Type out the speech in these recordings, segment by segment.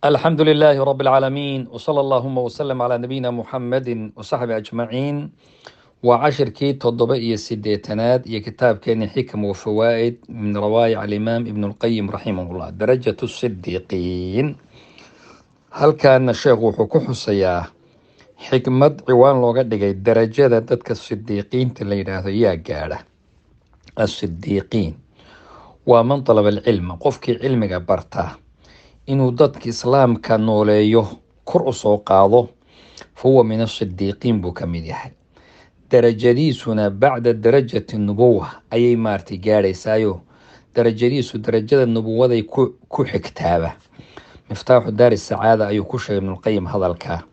الحمد لله رب العالمين وصلى اللهم وسلم على نبينا محمد وصحبه أجمعين وعشر كي تضبئي السديتناد يا كتاب كان حكم وفوائد من روايع الإمام ابن القيم رحمه الله درجة الصديقين. هل كان الشيخ وحكوح السياح حكمة عوان لوغا دغاي درجة ددك الصديقين تليراه يا قاله الصديقين ومن طلب العلم قفك علمك برته inuu dadka islaamka nooleeyo kor u soo qaado fahuwa min asidiiqiin buu ka mid yahay. darajadiisuna bacda darajati nubuwa ayay maartay gaadhaysaayo darajadiisu darajada nubuwaday ku xigtaaba. miftaaxu daari sacaada ayuu ku sheegay ibnulqayim hadalkaa.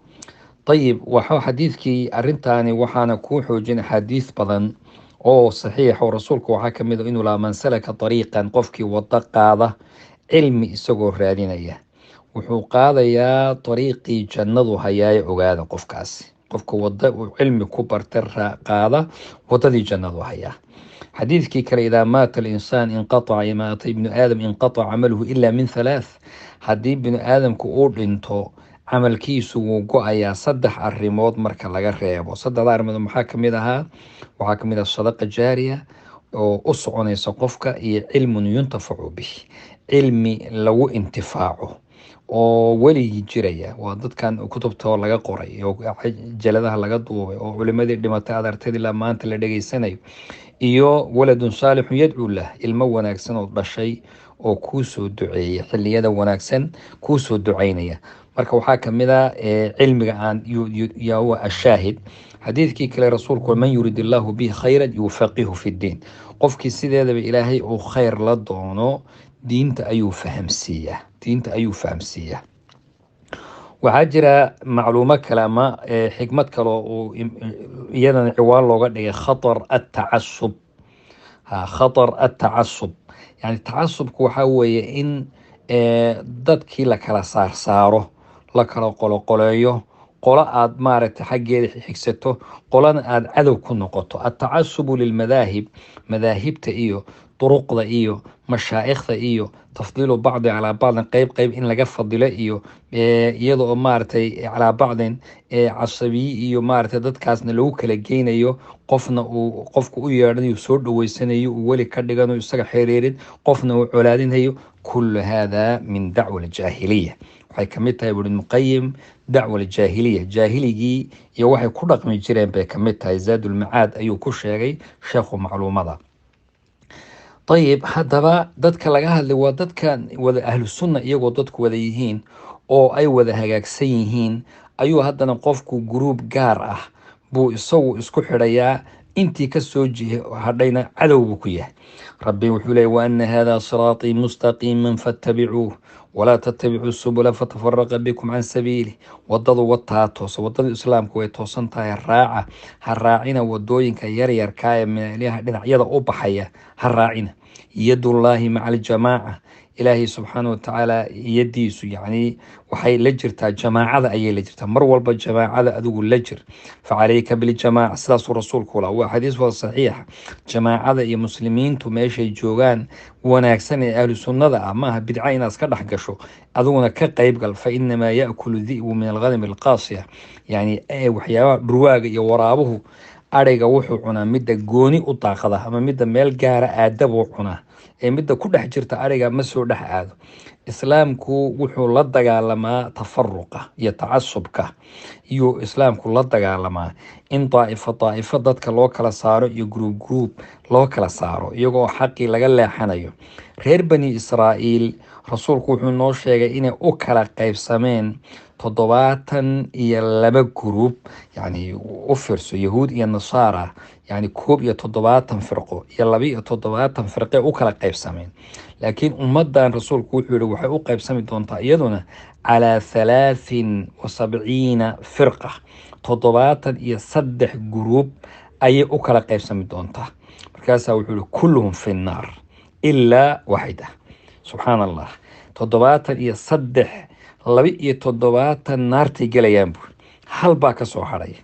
ayib waxaa xadiidkii arintaani waxaana kuu xoojin axaadiis badan oo saxiix oo rasuulku waxaa ka mid a inuu lahaa man salaka ariiqan qofkii wado qaada cilmi isagoo raadinaya wuxuu qaadayaa ariiqii jannadu hayaaye ogaada qofkaasi qofka wada uu cilmi ku barta qaada wadadii jannadu hayaa. xadiidkii kale idaa maata alinsaan inqataca maata ibnu aadam inqataca camaluhu ilaa min halaath. haddii binu aadamku uu dhinto camalkiisu wuu go-ayaa saddex arrimood marka laga reebo. saddexda arrimood maxaa kamid ahaa? waxaa kamid ah sadaqa jaariya oo u soconaysa qofka iyo cilmun yuntafacu bih, cilmi lagu intifaaco oo weligii jiraya. waa dadkan kutubtoo laga qoray oo jaladaha laga duubay oo culimadii dhimatay adartadii la maanta la dhegaysanayo, iyo waladun saalixun yadcuu lah, ilmo wanaagsan oo dhashay oo kuusoo duceeya xiliyada wanaagsan kuusoo ducaynaya. marka waxaa kamid a cilmiga aan yawa ashaahid xadiidkii kale rasuulku man yurid illaahu bihi khayran yufaqihu fi ddiin. qofkii sideedaba ilaahay uu khayr la doono diinta ayuu fahamsiiyaa. waxaa jira macluumo kale ama xikmad kale oo iyadana ciwaan looga dhigay khatar atacasub. khatar atacasub yani tacasubku waxaa weeye in dadkii la kala saarsaaro, la kala qoloqoleeyo, qolo aad maaragtay xaggeeda xigsato, qolana aad cadow ku noqoto. atacasubu lilmadaahib, madaahibta iyo duruqda iyo mashaa'ikhda iyo tafdiilu bacdi calaa bacdin, qeyb in laga fadilo iyo iyada oo maaragtay calaa bacdin casabiyi iyo maaragtay dadkaasna lagu kala geynayo. qofna uu qofka u yeedhanayo soo dhaweysanayo, uu weli ka dhiganayo isaga xiriirin, qofna uu colaadinayo. kullu hada min dacwa aljaahiliya, waxay kamid tahay buri ibnuqayim dacwa aljaahiliya, jaahiligii iyo waxay ku dhaqmi jireen bay kamid tahay. zaadulmacaad ayuu ku sheegay sheekhu macluumada. ayib haddaba dadka laga hadlay waa dadkan wada ahlu sunna, iyagoo dadku wada yihiin oo ay wada hagaagsan yihiin, ayuu haddana qofku guruub gaar ah buu isagu isku xidhayaa. intii kasoo hadhayna cadow buu ku yahay. rabbi wuxuu leeyay waana hada siraatii mustaqiima fattabicuuh walaa tattabicuu subula fatafaraqa bikum can sabiilih. wadadu wataa toosa, wadada islaamku way toosan tahay, raaca. ha raacina wadooyinka yaryarkaa ee meelaha dhinacyada u baxaya, ha raacina. yadullaahi maca aljamaaca, ilaahay subxaana watacaala yadiisu yani waxay la jirtaa jamaacada, ayay la jirtaa mar walba. jamaacada adigu la jir, facalayka biljamaaca, sidaasuu rasuulku laha. waa xadiis waa saxiixa. jamaacada iyo muslimiintu meeshay joogaan wanaagsan ee ahlu sunnada ah maaha bidca inaad iska dhex gasho, adiguna ka qayb gal. fa inamaa yaakulu di'bu min alghanami alqaasiya, yani waxyaabaha dhurwaaga iyo waraabuhu ariga wuxuu cunaa midda gooni u daaqada ama midda meel gaara aadabuu cunaa, ee midda ku dhex jirta ariga ma soo dhex aado. islaamku wuxuu la dagaalamaa tafaruqa iyo tacasubka, iyo islaamku la dagaalamaa in daa'ifo dadka loo kala saaro iyo gruub loo kala saaro iyagoo xaqii laga leexanayo. reer bani israa'iil rasuulku wuxuu noo sheegay inay u kala qaybsameen 72 gruub, yani u fiirso yahuud iyo nasaara, yani 71 firqo iyo 72 firqe u kala qaybsameen. laakiin ummadan rasuulku wuxuu yihi waxay u qaybsami doontaa iyaduna calaa 73 firqa, 73 gruub ayay u kala qaybsami doontaa. markaasaa wuxuu yihi kulluhum fi nnaar ilaa waxida. subxaan allah, 73 72 naartay gelayaan buuri, hal baa ka soo hadhaya.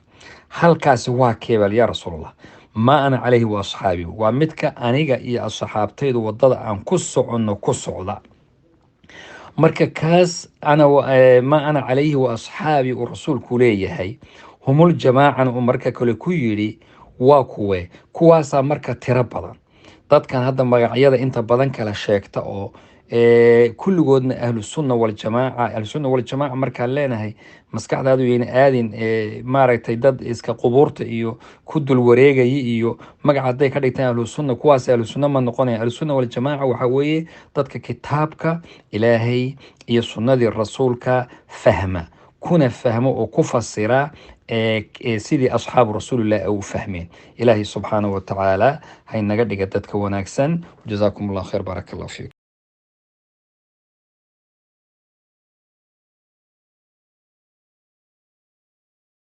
halkaasi waa keebal yaa rasuulallah? maa ana calayhi wa asxaabi, waa midka aniga iyo asxaabtaydu wadada aan ku soconno ku socda. marka kaas ana ma ana calayhi wa asxaabi uu rasuulku leeyahay humul jamaacana uu marka kale ku yidhi waa kuwe kuwaasaa marka tiro badan dadkan hadda magacyada inta badan kala sheegta oo kulligoodna ahlusunna waljamaaca ahlusunna waljamaaca markaan leenahay maskaxdaadu yayna aadin maaragtay dad iska qubuurta iyo ku dul wareegaya iyo magaca hadday ka dhigtaan ahlusunna kuwaas ahlusunna ma noqonaya ahlusunna waljamaaca waxaa weeye dadka kitaabka ilaahay iyo sunnadii rasuulka fahma kuna fahmo oo ku fasira sidii asxaabu rasuulillahi ay u fahmeen ilaahay subxaanahu watacaala haynaga dhiga dadka wanaagsan jazaakum allah khayr baaraka allah fiikum